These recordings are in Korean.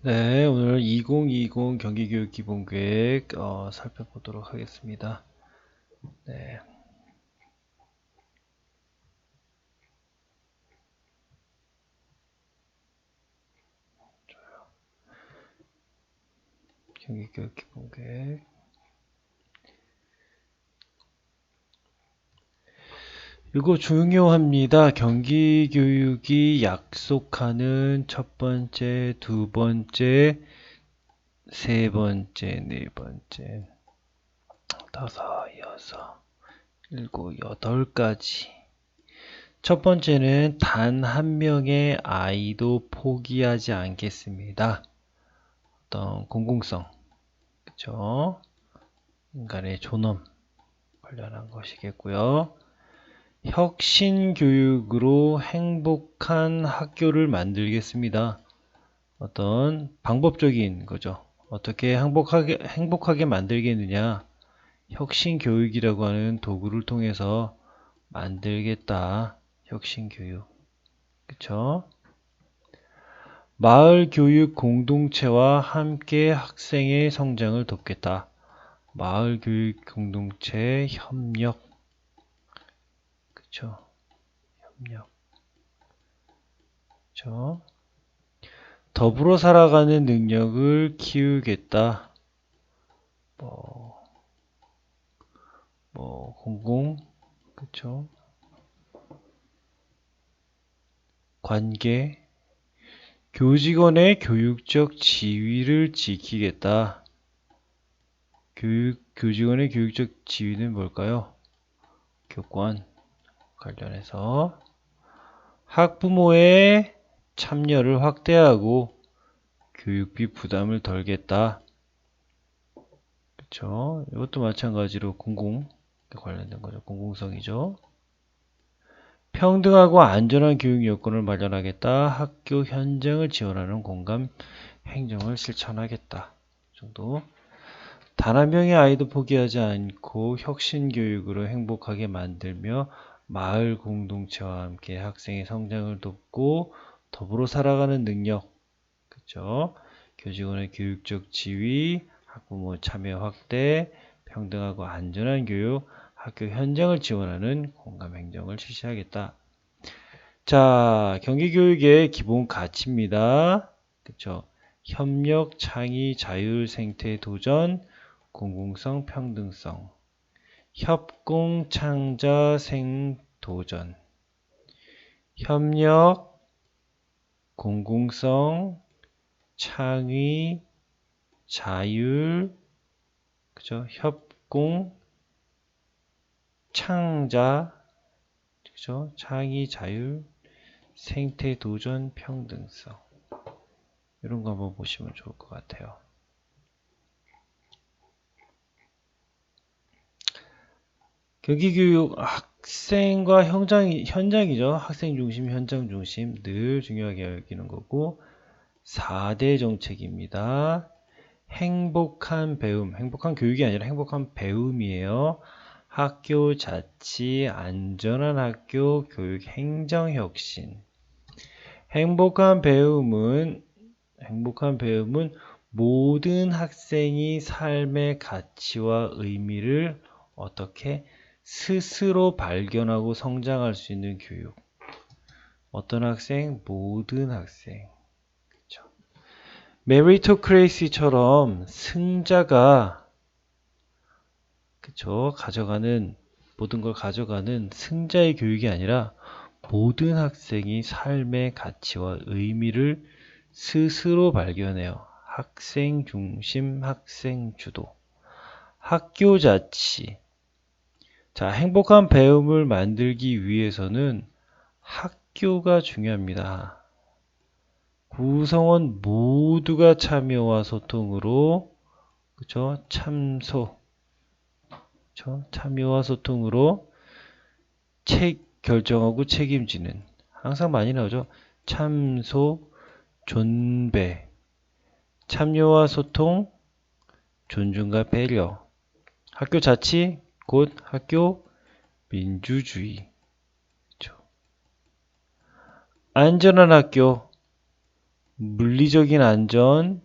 네, 오늘 2020 경기교육 기본계획 살펴보도록 하겠습니다. 네, 경기교육 기본계획. 이거 중요합니다. 경기교육이 약속하는 첫 번째, 두 번째, 세 번째, 네 번째, 다섯, 여섯, 일곱, 여덟 가지. 첫 번째는 단 한 명의 아이도 포기하지 않겠습니다. 어떤 공공성, 그쵸? 인간의 존엄 관련한 것이겠고요. 혁신교육으로 행복한 학교를 만들겠습니다. 어떤 방법적인 거죠. 어떻게 행복하게 만들겠느냐. 혁신교육이라고 하는 도구를 통해서 만들겠다. 혁신교육. 그쵸? 마을교육 공동체와 함께 학생의 성장을 돕겠다. 마을교육 공동체 협력. 그쵸? 협력. 그쵸? 더불어 살아가는 능력을 키우겠다. 뭐, 공공, 그쵸? 관계, 교직원의 교육적 지위를 지키겠다. 교직원의 교육적 지위는 뭘까요? 교권 관련해서 학부모의 참여를 확대하고 교육비 부담을 덜겠다. 그쵸? 이것도 마찬가지로 공공 관련된 거죠. 공공성이죠. 평등하고 안전한 교육 여건을 마련하겠다. 학교 현장을 지원하는 공감 행정을 실천하겠다. 정도. 단 한 명의 아이도 포기하지 않고 혁신 교육으로 행복하게 만들며 마을 공동체와 함께 학생의 성장을 돕고 더불어 살아가는 능력. 그쵸? 교직원의 교육적 지위, 학부모 참여 확대, 평등하고 안전한 교육, 학교 현장을 지원하는 공감 행정을 실시하겠다. 자, 경기교육의 기본 가치입니다. 그쵸? 협력, 창의, 자율, 생태, 도전, 공공성, 평등성. 협공, 창자, 생도전. 협력, 공공성, 창의, 자율, 그죠? 협공, 창자, 그죠? 창의, 자율, 생태, 도전, 평등성. 이런 거 한번 보시면 좋을 것 같아요. 경기교육 학생과 현장이죠. 학생 중심, 현장 중심 늘 중요하게 여기는 거고 4대 정책입니다. 행복한 배움, 행복한 교육이 아니라 행복한 배움이에요. 학교 자치, 안전한 학교, 교육 행정 혁신. 행복한 배움은 모든 학생이 삶의 가치와 의미를 어떻게 스스로 발견하고 성장할 수 있는 교육. 어떤 학생? 모든 학생. 그쵸? 메리토크레이시처럼 승자가 그쵸? 모든 걸 가져가는 승자의 교육이 아니라 모든 학생이 삶의 가치와 의미를 스스로 발견해요. 학생 중심, 학생 주도. 학교 자치. 자, 행복한 배움을 만들기 위해서는 학교가 중요합니다. 구성원 모두가 참여와 소통으로, 그쵸? 참여와 소통으로 결정하고 책임지는. 항상 많이 나오죠? 참소, 존배. 참여와 소통, 존중과 배려. 학교 자치, 곧 학교 민주주의. 그쵸? 안전한 학교, 물리적인 안전,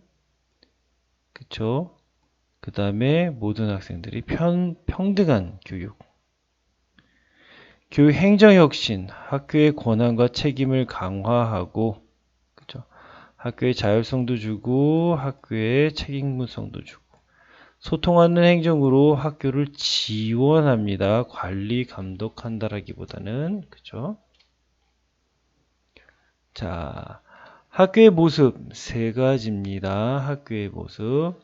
그쵸? 그 다음에 모든 학생들이 평등한 교육. 교육 행정혁신, 학교의 권한과 책임을 강화하고, 그쵸? 학교의 자율성도 주고, 학교의 책임성도 주고, 소통하는 행정으로 학교를 지원합니다. 관리, 감독한다라기보다는, 그쵸? 자, 학교의 모습 세 가지입니다. 학교의 모습.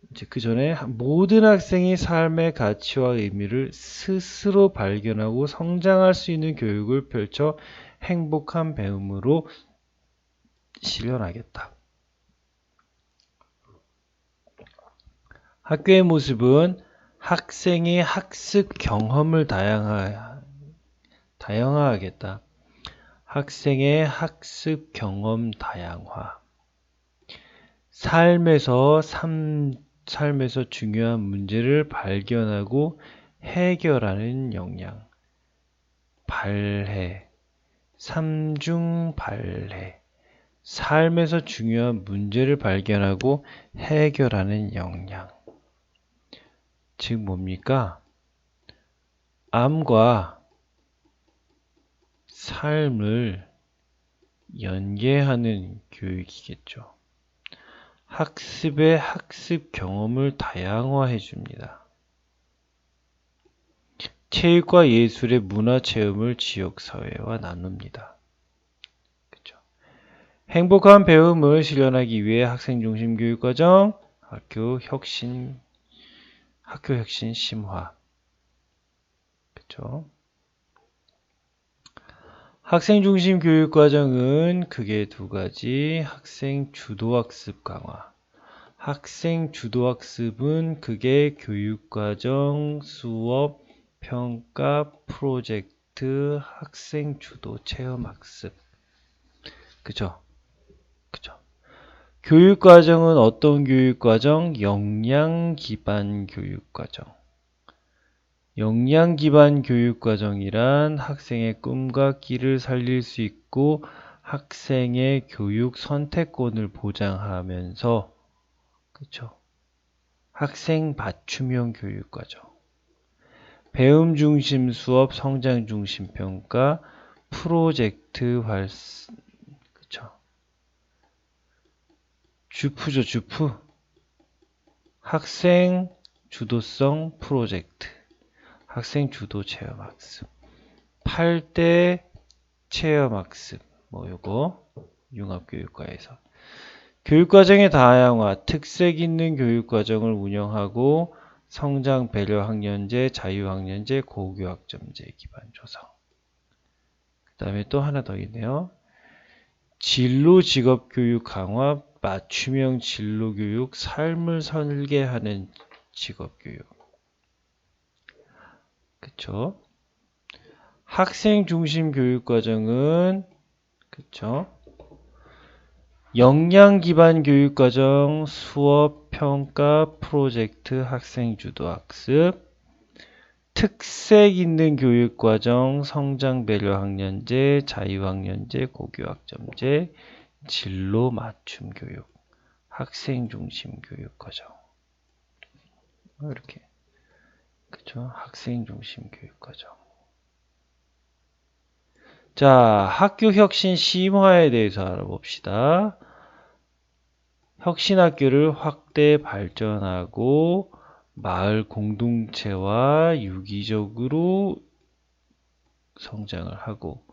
이제 그 전에 모든 학생이 삶의 가치와 의미를 스스로 발견하고 성장할 수 있는 교육을 펼쳐 행복한 배움으로 실현하겠다. 학교의 모습은 학생의 학습 경험을 다양화하겠다. 학생의 학습 경험 다양화. 삶에서 중요한 문제를 발견하고 해결하는 역량. 발해. 삼중 발해. 삶에서 중요한 문제를 발견하고 해결하는 역량. 즉 뭡니까? 암과 삶을 연계하는 교육이겠죠. 학습의 학습 경험을 다양화해 줍니다. 체육과 예술의 문화 체험을 지역 사회와 나눕니다. 그렇죠? 행복한 배움을 실현하기 위해 학생 중심 교육 과정, 학교 혁신 심화. 그렇죠? 학생 중심 교육 과정은 크게 두 가지. 학생 주도 학습 강화. 학생 주도 학습은 크게 교육 과정, 수업, 평가, 프로젝트, 학생 주도 체험 학습. 그죠? 그죠? 교육 과정은 어떤 교육 과정? 역량 기반 교육 과정. 역량 기반 교육 과정이란 학생의 꿈과 끼를 살릴 수 있고 학생의 교육 선택권을 보장하면서 그쵸? 학생 맞춤형 교육 과정. 배움 중심 수업, 성장 중심 평가, 프로젝트 그쵸? 주프죠, 주프. 학생 주도성 프로젝트. 학생 주도 체험 학습. 8대 체험 학습. 요거 융합교육과에서 교육과정의 다양화, 특색 있는 교육과정을 운영하고 성장 배려 학년제, 자유 학년제, 고교 학점제 기반 조성. 그 다음에 또 하나 더 있네요. 진로 직업 교육 강화, 맞춤형 진로 교육, 삶을 설계하는 직업 교육. 그쵸? 학생 중심 교육 과정은 그쵸? 역량 기반 교육 과정, 수업, 평가, 프로젝트, 학생 주도 학습, 특색 있는 교육 과정, 성장 배려 학년제, 자유 학년제, 고교 학점제, 진로 맞춤 교육, 학생 중심 교육 과정. 이렇게. 그쵸? 학생 중심 교육 과정. 자, 학교 혁신 심화에 대해서 알아봅시다. 혁신학교를 확대 발전하고 마을 공동체와 유기적으로 성장을 하고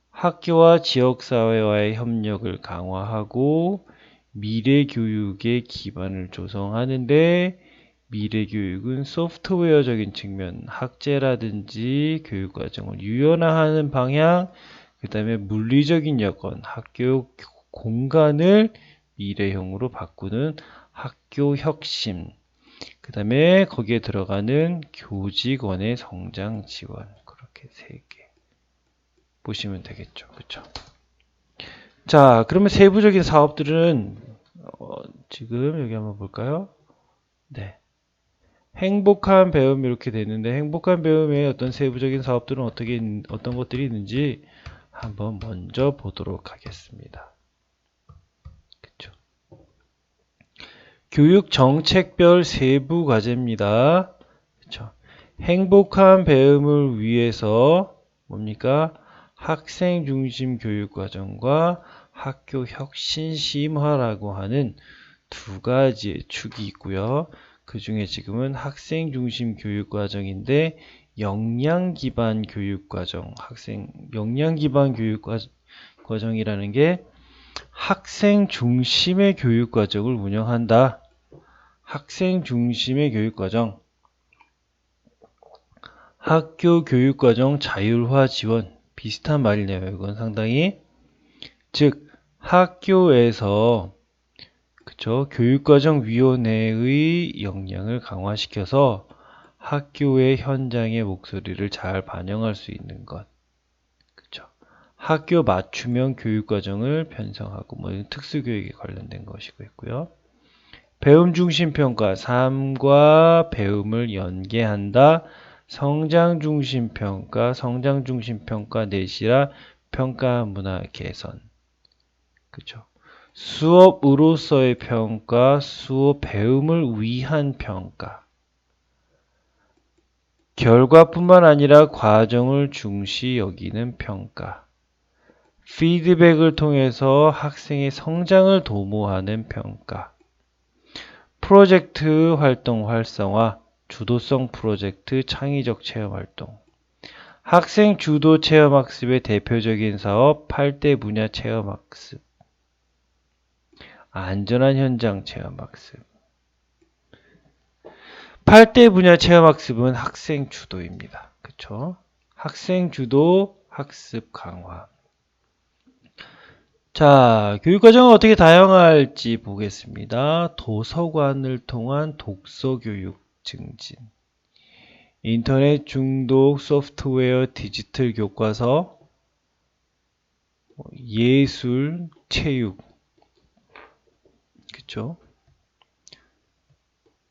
학교와 지역사회와의 협력을 강화하고 미래교육의 기반을 조성하는데 미래교육은 소프트웨어적인 측면, 학제라든지 교육과정을 유연화하는 방향, 그 다음에 물리적인 여건, 학교 공간을 미래형으로 바꾸는 학교 혁신, 그 다음에 거기에 들어가는 교직원의 성장 지원, 그렇게 3개 보시면 되겠죠. 그쵸? 자, 그러면 세부적인 사업들은 지금 여기 한번 볼까요? 네. 행복한 배움 이렇게 되는데 행복한 배움의 어떤 세부적인 사업들은 어떤 것들이 있는지 한번 먼저 보도록 하겠습니다. 교육 정책별 세부 과제입니다. 그쵸? 행복한 배움을 위해서 뭡니까? 학생 중심 교육 과정과 학교 혁신 심화라고 하는 두 가지의 축이 있고요. 그 중에 지금은 학생 중심 교육 과정인데 역량 기반 교육 과정, 역량 기반 교육 과정이라는 게 학생 중심의 교육 과정을 운영한다. 학생 중심의 교육 과정. 학교 교육 과정 자율화 지원. 비슷한 말이네요. 이건 상당히. 즉, 학교에서 그쵸? 교육과정위원회의 역량을 강화시켜서 학교의 현장의 목소리를 잘 반영할 수 있는 것. 그쵸? 학교 맞춤형 교육과정을 편성하고 뭐 특수교육에 관련된 것이고 있고요. 배움 중심 평가, 삶과 배움을 연계한다. 성장 중심 평가, 내시라 평가 문화 개선. 그쵸? 수업으로서의 평가, 수업 배움을 위한 평가. 결과뿐만 아니라 과정을 중시 여기는 평가. 피드백을 통해서 학생의 성장을 도모하는 평가. 프로젝트 활동 활성화, 주도성 프로젝트 창의적 체험 활동. 학생 주도 체험 학습의 대표적인 사업 8대 분야 체험 학습. 안전한 현장 체험 학습. 8대 분야 체험 학습은 학생 주도입니다. 그쵸? 학생 주도 학습 강화. 자, 교육과정을 어떻게 다양화할지 보겠습니다. 도서관을 통한 독서 교육 증진. 인터넷 중독 소프트웨어 디지털 교과서. 예술, 체육. 그쵸?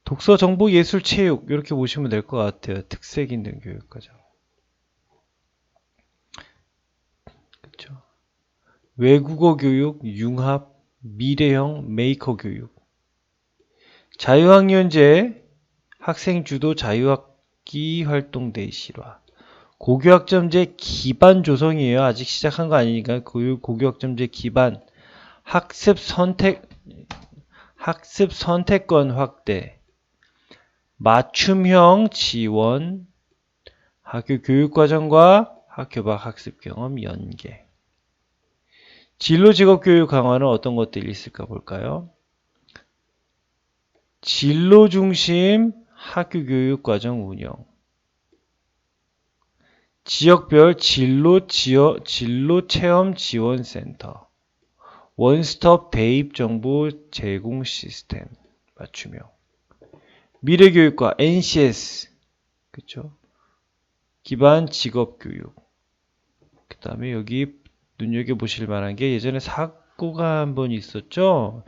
독서, 정보, 예술, 체육 이렇게 보시면 될 것 같아요. 특색 있는 교육과정. 그쵸? 외국어 교육, 융합, 미래형 메이커 교육. 자유학년제, 학생 주도 자유학기 활동 대실화. 고교학점제 기반 조성이에요. 아직 시작한 거 아니니까 고교학점제 기반. 학습 선택권 확대. 맞춤형 지원. 학교 교육과정과 학교 밖 학습 경험 연계. 진로 직업교육 강화는 어떤 것들이 있을까 볼까요? 진로 중심 학교 교육 과정 운영. 지역별 진로 체험 지원 센터. 원스톱 대입 정보 제공 시스템 맞춤형. 미래교육과 NCS. 그쵸? 기반 직업 교육. 그다음에 여기 눈여겨보실 만한 게 예전에 사고가 한 번 있었죠?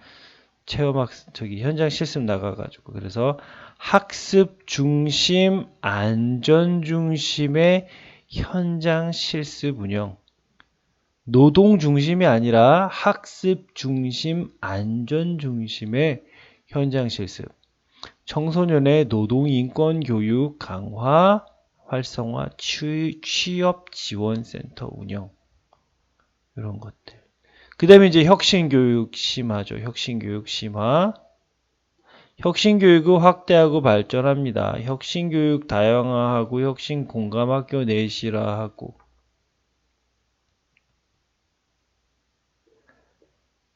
현장 실습 나가가지고. 그래서 학습 중심, 안전 중심의 현장 실습 운영. 노동 중심이 아니라 학습 중심, 안전 중심의 현장 실습. 청소년의 노동 인권 교육 강화, 활성화, 취업 지원 센터 운영. 이런 것들. 그 다음에 이제 혁신교육 심화죠. 혁신교육 심화. 혁신교육을 확대하고 발전합니다. 혁신교육 다양화하고 혁신공감학교 내실화하고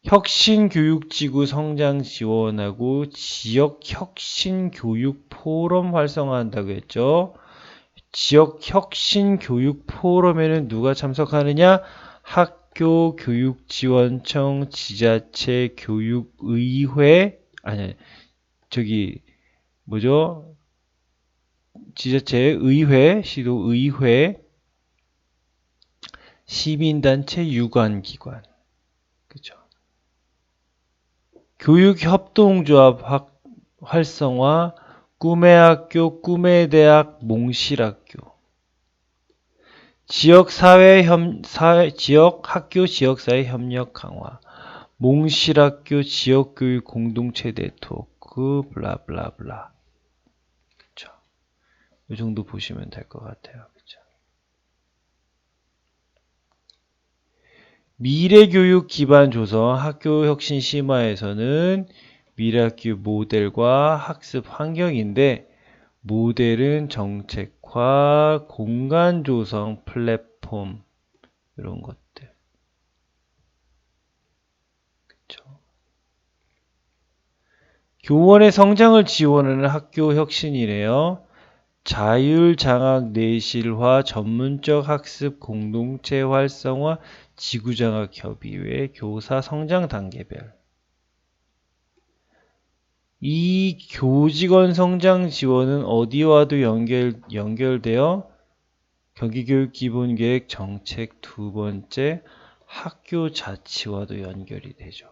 혁신교육지구 성장 지원하고 지역 혁신교육 포럼 활성화한다고 했죠. 지역 혁신교육 포럼에는 누가 참석하느냐? 학교교육지원청, 지자체 교육의회, 지자체 의회, 시도의회, 시민단체, 유관기관. 그죠? 교육협동조합 활성화, 꿈의 학교, 꿈의 대학, 몽실학교. 지역 학교, 지역사회 협력 강화. 몽실학교, 지역교육 공동체 네트워크. 하고 블라블라블라. 그쵸? 이 정도 보시면 될 것 같아요. 그쵸? 미래교육 기반 조성 학교 혁신 심화에서는 미래학교 모델과 학습 환경인데 모델은 정책화, 공간 조성 플랫폼 이런 것들. 그쵸? 교원의 성장을 지원하는 학교 혁신이래요. 자율장학 내실화, 전문적 학습 공동체 활성화, 지구장학 협의회, 교사 성장 단계별. 이 교직원 성장 지원은 어디와도 연결되어 경기교육기본계획 정책 두 번째 학교 자치와도 연결이 되죠.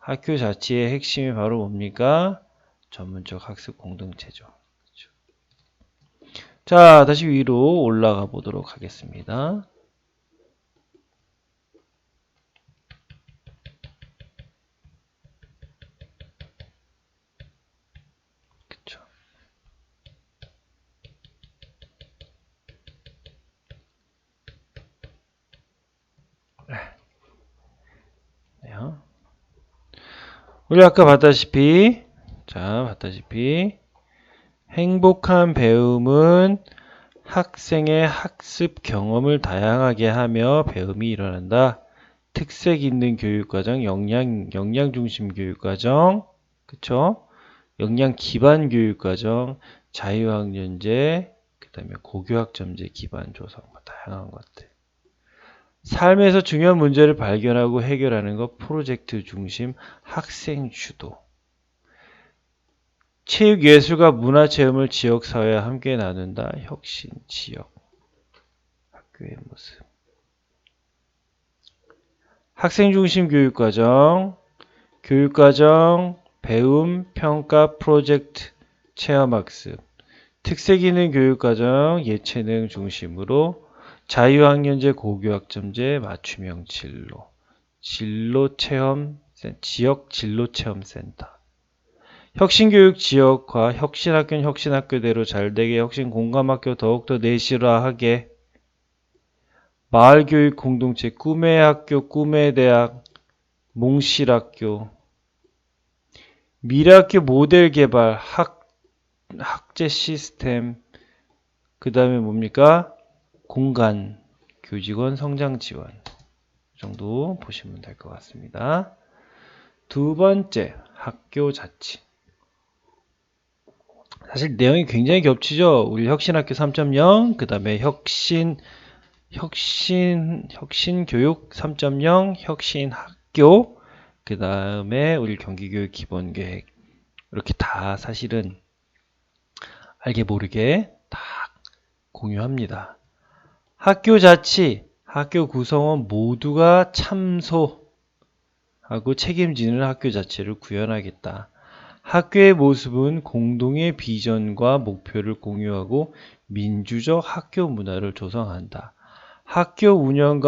학교 자치의 핵심이 바로 뭡니까? 전문적 학습 공동체죠. 그렇죠. 자, 다시 위로 올라가 보도록 하겠습니다. 그쵸. 네요. 우리 아까 봤다시피 행복한 배움은 학생의 학습 경험을 다양하게 하며 배움이 일어난다. 특색 있는 교육과정, 역량 중심 교육과정, 그쵸? 역량 기반 교육과정, 자유학년제, 그 다음에 고교학점제 기반 조성, 다양한 것들. 삶에서 중요한 문제를 발견하고 해결하는 것, 프로젝트 중심, 학생 주도. 체육, 예술과 문화체험을 지역사회와 함께 나눈다. 혁신, 지역, 학교의 모습. 학생 중심 교육과정, 배움, 평가, 프로젝트, 체험학습. 특색 있는 교육과정, 예체능 중심으로 자유학년제, 고교학점제, 맞춤형 진로, 지역 진로체험센터. 혁신교육 지역화, 혁신학교는 혁신학교대로 잘되게, 혁신공감학교 더욱더 내실화하게, 마을교육 공동체, 꿈의 학교, 꿈의 대학, 몽실학교, 미래학교 모델 개발, 학제 시스템, 그 다음에 뭡니까? 공간, 교직원 성장 지원 정도 보시면 될 것 같습니다. 두 번째, 학교 자치. 사실 내용이 굉장히 겹치죠. 우리 혁신학교 3.0, 그 다음에 혁신교육 3.0, 혁신학교, 그 다음에 우리 경기교육 기본계획. 이렇게 다 사실은 알게 모르게 다 공유합니다. 학교 자치, 학교 구성원 모두가 참소하고 책임지는 학교 자체를 구현하겠다. 학교의 모습은 공동의 비전과 목표를 공유하고 민주적 학교 문화를 조성한다. 학교 운영에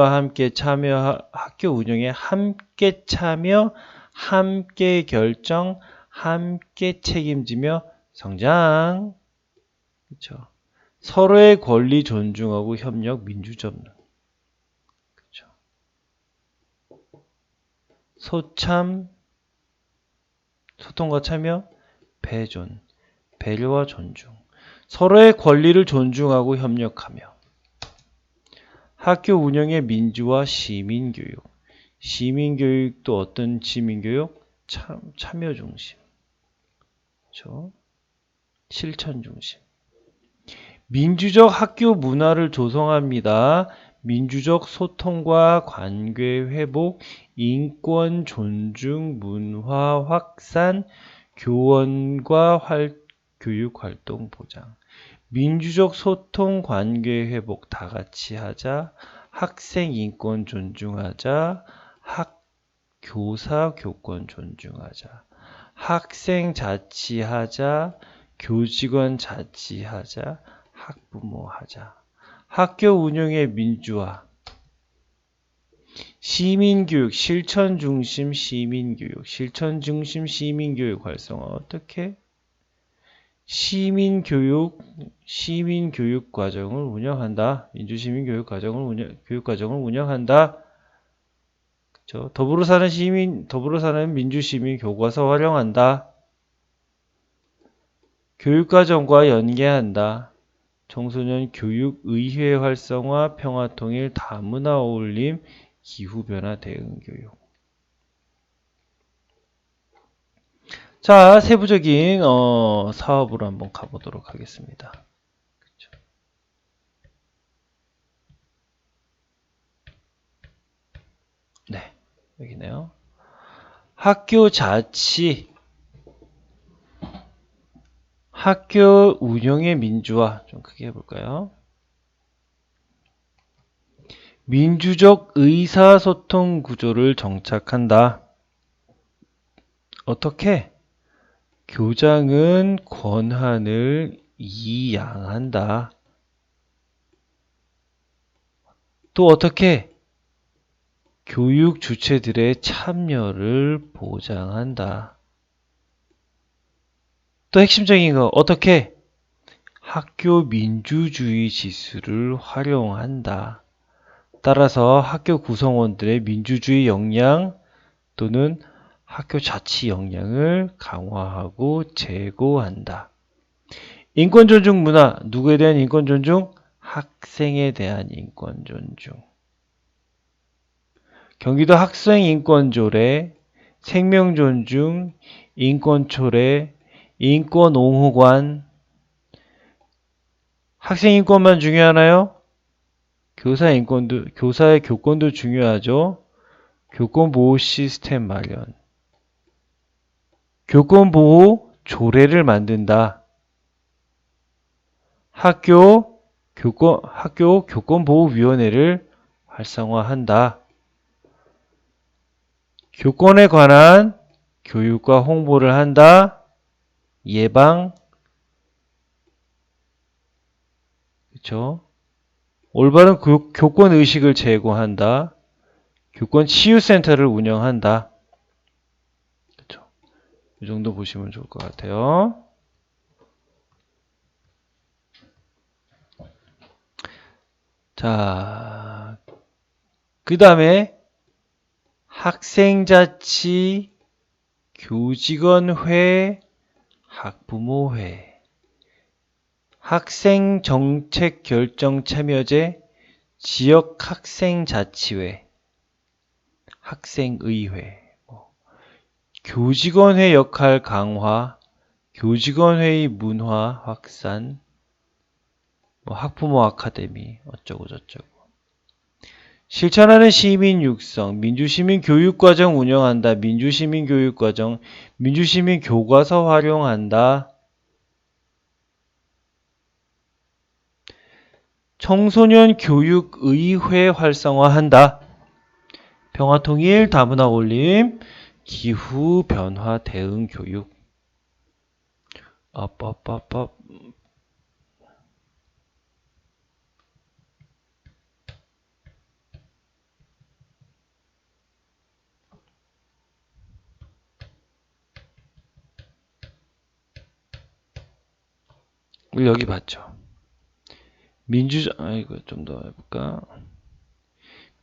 함께 참여, 함께 결정, 함께 책임지며 성장. 그렇죠. 서로의 권리 존중하고 협력, 민주적. 그렇죠. 소통과 참여, 배려와 존중. 서로의 권리를 존중하고 협력하며. 학교 운영의 민주화, 시민교육. 시민교육도 어떤 시민교육? 참여 중심. 그렇죠? 실천 중심. 민주적 학교 문화를 조성합니다. 민주적 소통과 관계 회복, 인권 존중, 문화 확산, 교원과 교육 활동 보장. 민주적 소통, 관계 회복 다 같이 하자. 학생 인권 존중하자. 교사 교권 존중하자. 학생 자치하자. 교직원 자치하자. 학부모 하자. 학교 운영의 민주화. 시민교육, 실천중심 시민교육, 실천중심 시민교육 활성화. 어떻게? 시민교육 과정을 운영한다. 민주시민교육 교육과정을 운영한다. 그쵸? 더불어 사는 민주시민 교과서 활용한다. 교육과정과 연계한다. 청소년 교육의회 활성화, 평화통일, 다문화 어울림, 기후변화 대응 교육. 자, 세부적인 사업으로 한번 가보도록 하겠습니다. 그쵸. 네, 여기네요. 학교 운영의 민주화 좀 크게 해볼까요? 민주적 의사소통 구조를 정착한다. 어떻게? 교장은 권한을 이양한다. 또 어떻게? 교육 주체들의 참여를 보장한다. 또 핵심적인 거 어떻게? 학교 민주주의 지수를 활용한다. 따라서 학교 구성원들의 민주주의 역량 또는 학교 자치 역량을 강화하고 제고한다. 인권 존중 문화, 누구에 대한 인권 존중? 학생에 대한 인권 존중. 경기도 학생인권조례, 생명존중, 인권초례, 인권옹호관. 학생인권만 중요하나요? 교사의 교권도 중요하죠. 교권보호 시스템 마련. 교권보호 조례를 만든다. 학교 교권보호위원회를 활성화한다. 교권에 관한 교육과 홍보를 한다. 예방, 그쵸? 올바른 교권 의식을 제고한다. 교권 치유센터를 운영한다. 그쵸? 이 정도 보시면 좋을 것 같아요. 자, 그 다음에 학생자치, 교직원회, 학부모회, 학생정책결정참여제, 지역학생자치회, 학생의회, 교직원회 역할 강화, 교직원회의 문화 확산, 학부모 아카데미 어쩌고 저쩌고. 실천하는 시민 육성, 민주시민 교육과정 운영한다. 민주시민 교육과정, 민주시민 교과서 활용한다. 청소년 교육의회 활성화한다. 평화통일, 다문화 올림, 기후변화 대응 교육. 우리 여기 봤죠. 이거 좀 더 해볼까?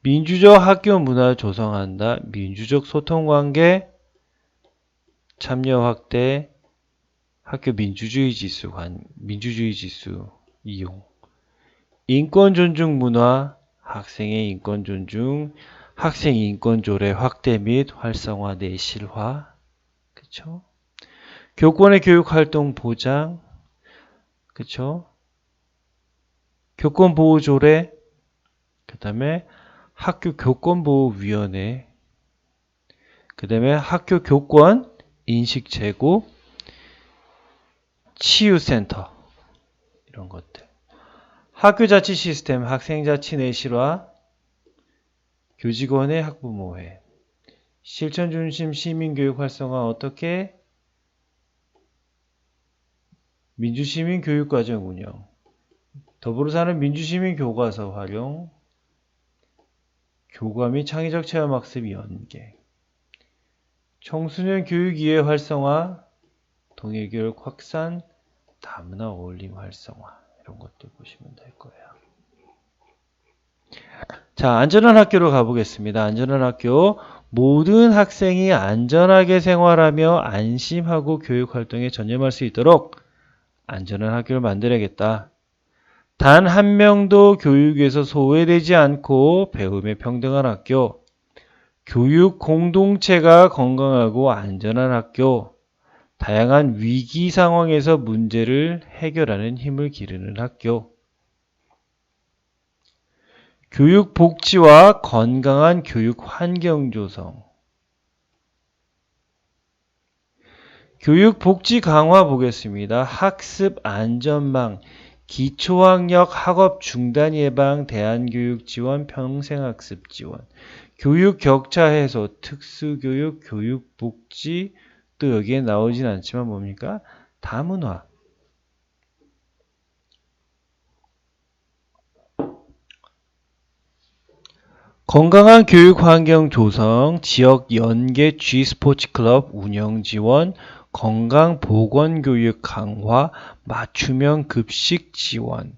민주적 학교 문화 조성한다. 민주적 소통관계, 참여 확대, 학교 민주주의 지수 이용. 인권 존중 문화, 학생의 인권 존중, 학생 인권 조례 확대 및 활성화 내실화. 그쵸? 교권의 교육 활동 보장. 그쵸? 교권 보호 조례. 그다음에 학교 교권보호위원회. 그다음에 학교 교권 인식 제고, 치유센터 이런 것들. 학교자치 시스템, 학생자치 내실화, 교직원의 학부모회, 실천중심 시민교육 활성화 어떻게? 민주시민 교육과정 운영, 더불어 사는 민주시민 교과서 활용, 교과 및 창의적 체험학습 연계, 청소년 교육 이해 활성화, 동일교육 확산, 다문화 어울림 활성화, 이런 것들 보시면 될 거예요. 자, 안전한 학교로 가보겠습니다. 안전한 학교. 모든 학생이 안전하게 생활하며 안심하고 교육활동에 전념할 수 있도록 안전한 학교를 만들어야겠다. 단 한 명도 교육에서 소외되지 않고 배움에 평등한 학교, 교육 공동체가 건강하고 안전한 학교, 다양한 위기 상황에서 문제를 해결하는 힘을 기르는 학교, 교육 복지와 건강한 교육 환경 조성, 교육 복지 강화 보겠습니다. 학습 안전망, 기초학력 학업 중단 예방, 대안교육 지원, 평생학습 지원, 교육 격차 해소, 특수교육, 교육 복지, 또 여기에 나오진 않지만 뭡니까? 다문화. 건강한 교육 환경 조성, 지역 연계 G스포츠 클럽 운영 지원, 건강 보건 교육 강화, 맞춤형 급식 지원,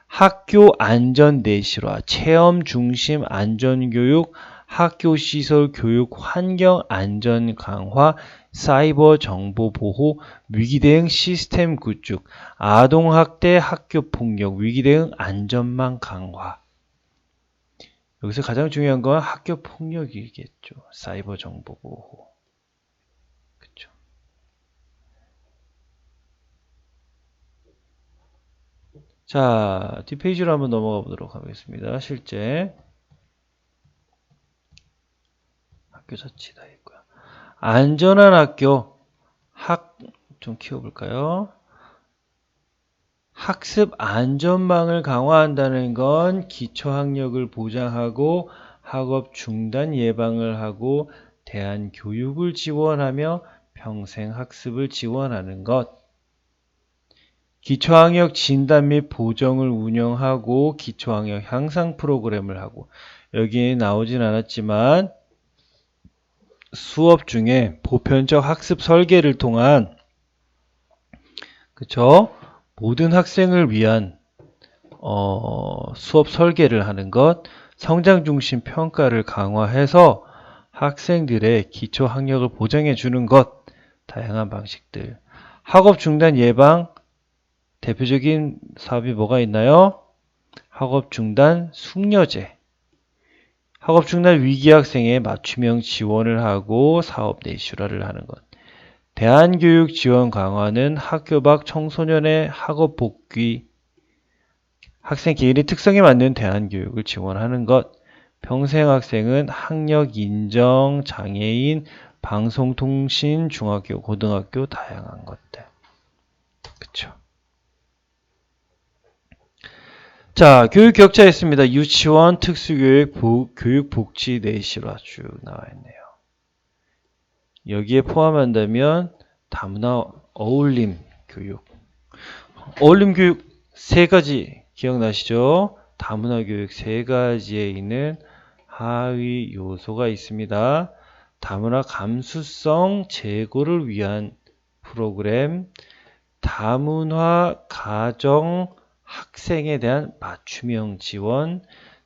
학교 안전 내실화, 체험 중심 안전 교육, 학교 시설 교육 환경 안전 강화, 사이버 정보 보호, 위기 대응 시스템 구축, 아동 학대, 학교 폭력, 위기 대응 안전망 강화. 여기서 가장 중요한 건 학교 폭력이겠죠. 사이버 정보 보호. 그렇죠. 자, 뒷페이지로 한번 넘어가 보도록 하겠습니다. 실제 학교 자치 다 있고요. 안전한 학교 좀 키워볼까요? 학습 안전망을 강화한다는 건 기초학력을 보장하고 학업 중단 예방을 하고 대안 교육을 지원하며 평생 학습을 지원하는 것. 기초학력 진단 및 보정을 운영하고 기초학력 향상 프로그램을 하고, 여기에 나오진 않았지만 수업 중에 보편적 학습 설계를 통한 그쵸? 모든 학생을 위한 수업 설계를 하는 것, 성장 중심 평가를 강화해서 학생들의 기초 학력을 보장해 주는 것, 다양한 방식들. 학업 중단 예방, 대표적인 사업이 뭐가 있나요? 학업 중단 숙려제. 학업 중단 위기 학생의 맞춤형 지원을 하고 사업 내실화를 하는 것. 대안교육 지원 강화는 학교 밖 청소년의 학업 복귀, 학생 개인의 특성에 맞는 대안교육을 지원하는 것. 평생학생은 학력 인정, 장애인, 방송통신, 중학교, 고등학교 다양한 것들. 그쵸? 자, 교육 격차 있습니다. 유치원, 특수교육, 교육복지 내실화 쭉 나와 있네요. 여기에 포함한다면 다문화 어울림 교육. 어울림 교육 세 가지 기억나시죠? 다문화 교육 세 가지에 있는 하위 요소가 있습니다. 다문화 감수성 제고를 위한 프로그램, 다문화 가정 학생에 대한 맞춤형 지원,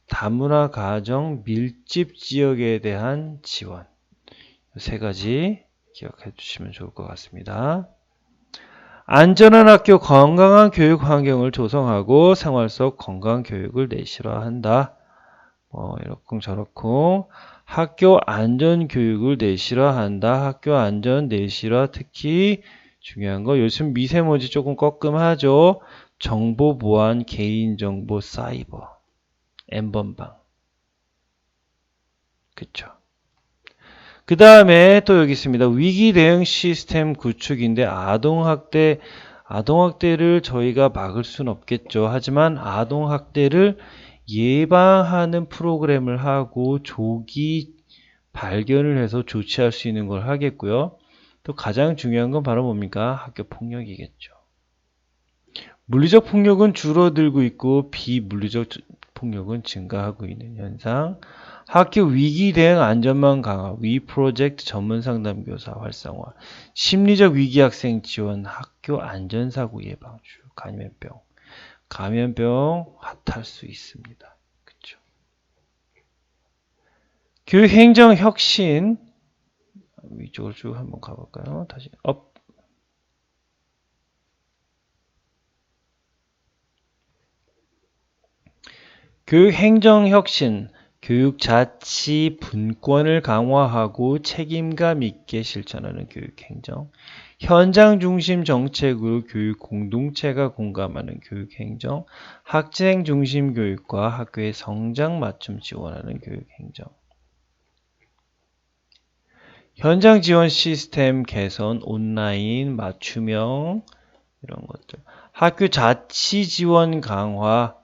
다문화 가정 밀집 지역에 대한 지원. 세 가지 기억해 주시면 좋을 것 같습니다. 안전한 학교 건강한 교육 환경을 조성하고 생활 속 건강 교육을 내실화한다. 이렇쿵 저렇쿵 학교 안전 교육을 내실화한다. 학교 안전 내실화 특히 중요한 거 요즘 미세먼지 조금 꺼끔하죠. 정보 보안, 개인정보, 사이버, N번방. 그쵸. 그 다음에 또 여기 있습니다. 위기 대응 시스템 구축인데 아동학대를 저희가 막을 수는 없겠죠. 하지만 아동학대를 예방하는 프로그램을 하고 조기 발견을 해서 조치할 수 있는 걸 하겠고요. 또 가장 중요한 건 바로 뭡니까? 학교 폭력이겠죠. 물리적 폭력은 줄어들고 있고 비물리적 폭력은 증가하고 있는 현상. 학교 위기 대응 안전망 강화, 위 프로젝트 전문 상담 교사 활성화, 심리적 위기 학생 지원, 학교 안전사고 예방주, 감염병 핫할 수 있습니다. 그쵸? 교육행정 혁신, 위쪽으로 쭉 한번 가볼까요? 다시 업. 교육행정 혁신, 교육자치 분권을 강화하고 책임감 있게 실천하는 교육행정, 현장 중심 정책으로 교육 공동체가 공감하는 교육행정, 학생 중심 교육과 학교의 성장 맞춤 지원하는 교육행정, 현장 지원 시스템 개선, 온라인 맞춤형 이런 것들, 학교 자치 지원 강화,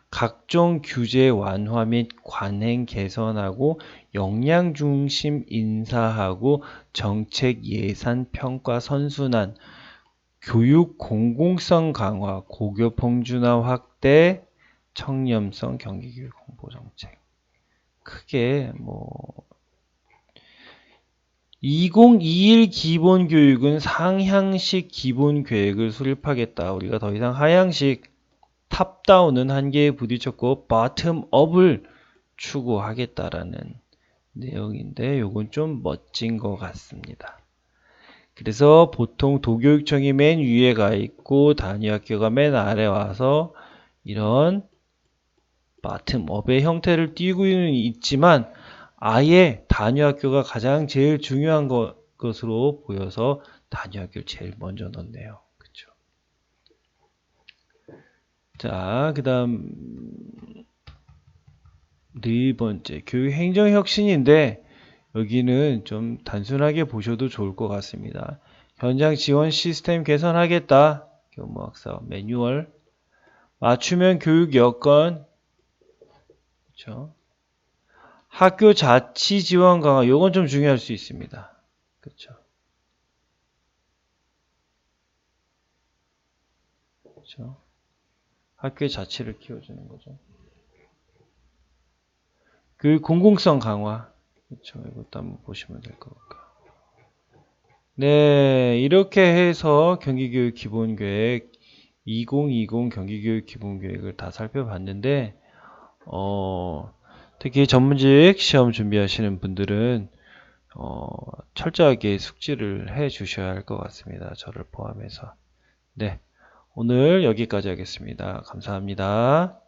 각종 규제 완화 및 관행 개선하고 역량 중심 인사하고 정책 예산 평가 선순환, 교육 공공성 강화, 고교 평준화 확대, 청렴성 경기교육 홍보 정책. 크게 2021 기본교육은 상향식 기본계획을 수립하겠다. 우리가 더 이상 하향식 탑다운은 한계에 부딪혔고 바텀업을 추구하겠다라는 내용인데 요건 좀 멋진 것 같습니다. 그래서 보통 도교육청이 맨 위에 가 있고 단위학교가 맨 아래 와서 이런 바텀업의 형태를 띄고는 있지만 아예 단위학교가 가장 제일 중요한 것으로 보여서 단위학교를 제일 먼저 넣네요. 그쵸? 자, 그 다음 네 번째 교육행정혁신인데 여기는 좀 단순하게 보셔도 좋을 것 같습니다. 현장 지원 시스템 개선하겠다. 교무학사업 매뉴얼 맞춤형 교육 여건 그렇죠? 학교 자치 지원 강화 이건 좀 중요할 수 있습니다. 그렇죠? 그렇죠? 학교의 자치를 키워주는 거죠. 교육 공공성 강화 그렇죠? 이것도 한번 보시면 될 것 같고요. 네, 이렇게 해서 경기교육 기본계획 2020 경기교육 기본계획을 다 살펴봤는데 특히 전문직 시험 준비하시는 분들은 철저하게 숙지를 해 주셔야 할 것 같습니다. 저를 포함해서. 네, 오늘 여기까지 하겠습니다. 감사합니다.